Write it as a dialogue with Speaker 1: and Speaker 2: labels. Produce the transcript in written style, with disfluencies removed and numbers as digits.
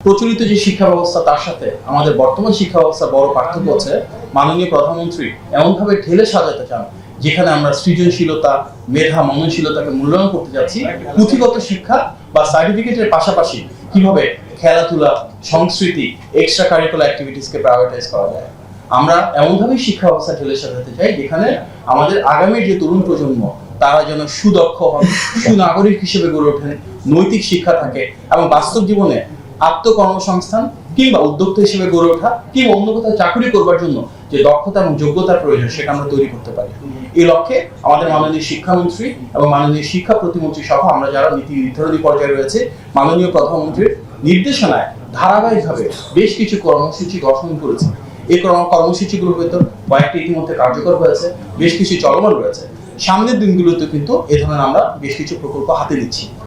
Speaker 1: প্রচলিত যে শিক্ষা ব্যবস্থা তার সাথে আমাদের বর্তমান শিক্ষা ব্যবস্থা বড় পার্থক্য হচ্ছে মাননীয় প্রধানমন্ত্রী এমনভাবে ঢেলে সাজাতে চান যেখানে আমরা সৃজনশীলতা, মেধা, মননশীলতাকে মূল্যায়ন করতে যাচ্ছি। পুঁথিগত শিক্ষা বা সার্টিফিকেটের পাশাপাশি কিভাবে খেলাধুলা, সংস্কৃতি, এক্সট্রা কারিকুলার অ্যাক্টিভিটিসকে প্রায়োরিটাইজ করা যায়। আমরা এমনভাবেই শিক্ষা ব্যবস্থা ঢেলে সাজাতে চাই যেখানে আমাদের আগামীর যে তরুণ প্রজন্ম তারা যেন সুদক্ষ হন, সুনাগরিক হিসেবে গড়ে ওঠেন, নৈতিক শিক্ষা থাকে এবং বাস্তব জীবনে আত্মকর্মসংস্থান কিংবা উদ্যোক্তা হিসেবে গড়ে ওঠা কিংবা অন্য কোথাও চাকরি করবার জন্য যে দক্ষতা এবং যোগ্যতার প্রয়োজন সেটা আমরা তৈরি করতে পারি। এই লক্ষ্যে আমাদের মাননীয় শিক্ষামন্ত্রী এবং মাননীয় শিক্ষা প্রতিমন্ত্রী সহ আমরা যারা নীতি নির্ধারণী পর্যায়ে রয়েছে মাননীয় প্রধানমন্ত্রীর নির্দেশনায় ধারাবাহিকভাবে বেশ কিছু কর্মসূচি গঠন করেছে। এই কর্মসূচিগুলোর ভেতর কয়েকটি ইতিমধ্যে কার্যকর হয়েছে, বেশ কিছু চলমান রয়েছে। সামনের দিনগুলোতে কিন্তু এ ধরনের আমরা বেশ কিছু প্রকল্প হাতে নিচ্ছি।